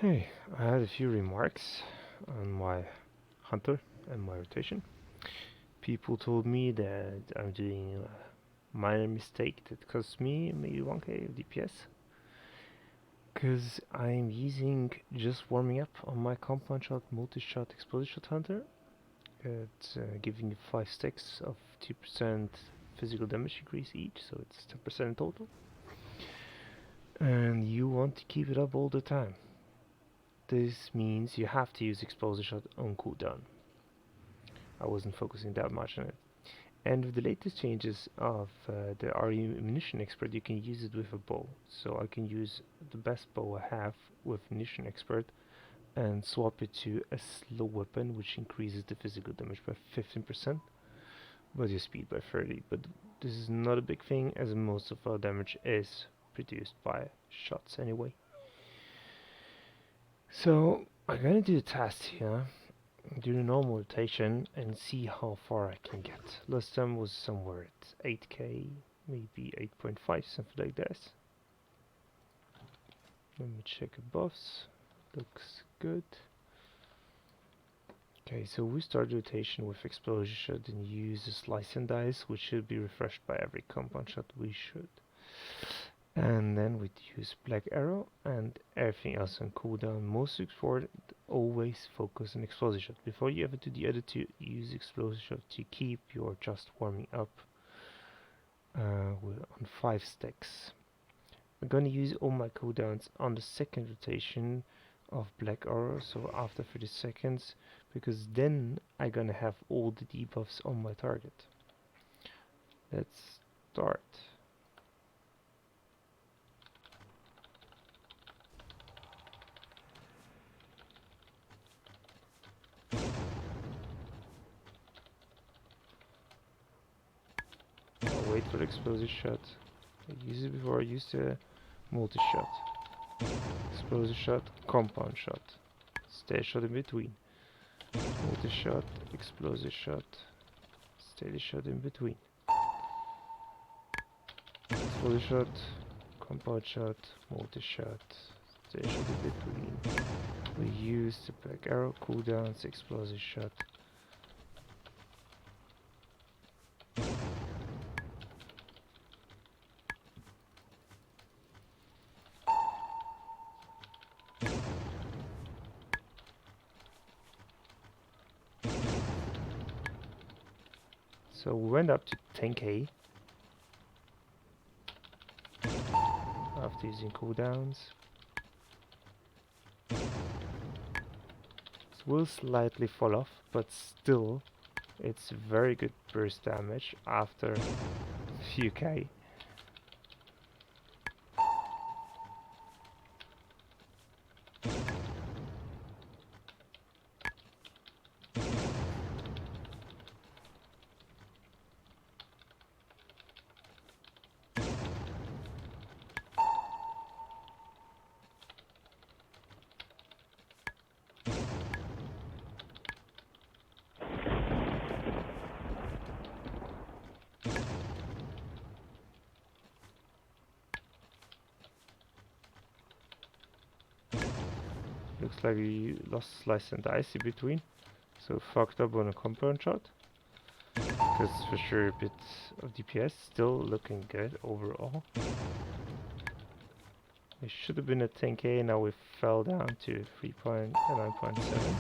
Hey, I had a few remarks on my hunter and my rotation. People told me that I'm doing a minor mistake that costs me maybe 1k of DPS because I'm using just warming up on my compound shot, multi-shot, explosive shot hunter. It's giving you 5 stacks of 2% physical damage increase each, so it's 10% in total. And you want to keep it up all the time. This means you have to use explosive shot on cooldown. I wasn't focusing that much on it. And with the latest changes of the RE Munition Expert, you can use it with a bow. So I can use the best bow I have with Munition Expert and swap it to a slow weapon, which increases the physical damage by 15%, but your speed by 30. But this is not a big thing, as most of our damage is produced by shots anyway. So I'm gonna do the test here. Do the normal rotation and see how far I can get. Last time was somewhere at 8k, maybe 8.5, something like this. Let me check the buffs. Looks good. Okay, so we start rotation with explosion shot and use the slice and dice, which should be refreshed by every compound shot we should. And then we use black arrow and everything else on cooldown. Most important, always focus on explosive shot. Before you ever do the other two, use explosive shot to keep your just warming up on 5 stacks. I'm gonna use all my cooldowns on the second rotation of black arrow, so after 30 seconds, because then I'm gonna have all the debuffs on my target. Let's start. I'll wait for the explosive shot. I used it before I used the multi-shot. Explosive shot, compound shot. Steady shot in between. Multi-shot, explosive shot. Steady shot in between. Explosive shot, compound shot, multi-shot. Steady shot in between. We use the black arrow cooldowns, explosive shot. So we went up to 10k after using cooldowns. It will slightly fall off, but still it's very good burst damage after a few k. Looks like we lost slice and dice in between, so fucked up on a compound shot. Because for sure a bit of DPS, still looking good overall. We should have been at 10k, now we fell down to 9.7.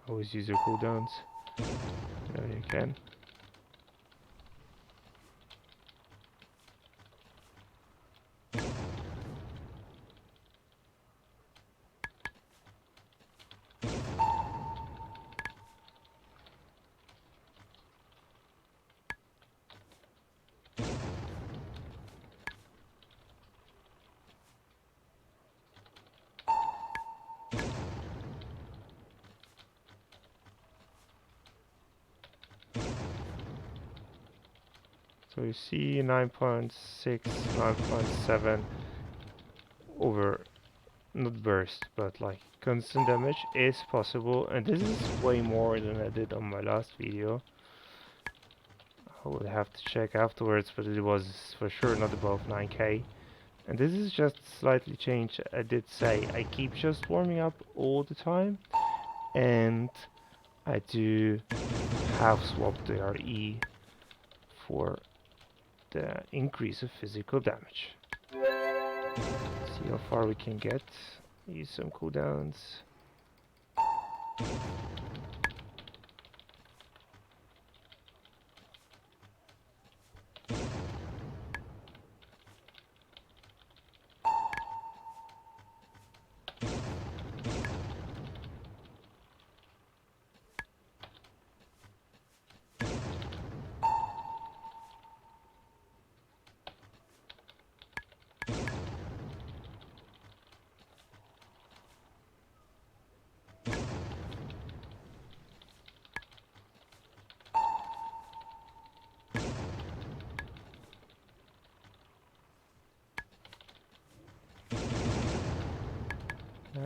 Always use your cooldowns. There you can. So you see 9.6, 9.7 over, not burst, but like constant damage is possible, and this is way more than I did on my last video. I would have to check afterwards, but it was for sure not above 9k. And this is just slightly changed. I did say I keep just warming up all the time, and I do half swap the RE for the increase of physical damage. See how far we can get. Use some cooldowns.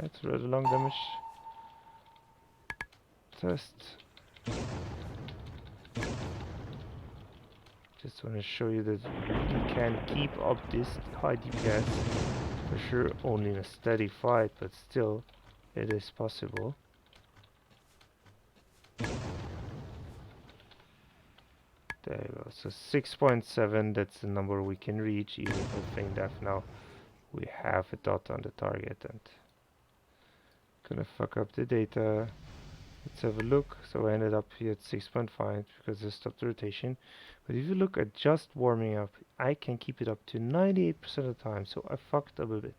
That's rather long damage test. Just want to show you that you can keep up this high DPS for sure, only in a steady fight, but still it is possible. There you go. So 6.7, that's the number we can reach even for Feign Death. Now we have a dot on the target, and gonna fuck up the data. Let's have a look. So I ended up here at 6.5 because I stopped the rotation. But if you look at just warming up, I can keep it up to 98% of the time. So I fucked up a bit.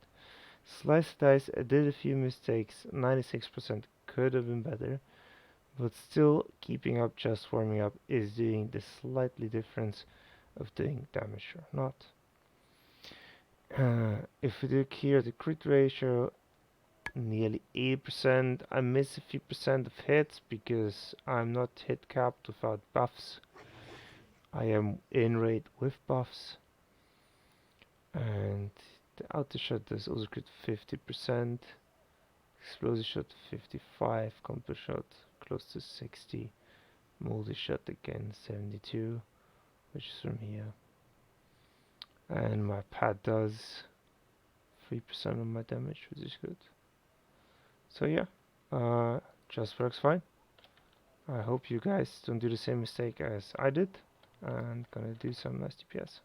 Slice dice, I did a few mistakes. 96% could have been better. But still, keeping up just warming up is doing the slightly difference of doing damage or not. If we look here, the crit ratio, nearly 80%. I miss a few percent of hits because I'm not hit capped without buffs. I am in rate with buffs. And the auto shot does also crit 50%. Explosive shot 55, combo shot close to 60. Multi shot again 72, which is from here. And my pad does 3% of my damage, which is good. So yeah, just works fine. I hope you guys don't do the same mistake as I did, and gonna do some nice DPS.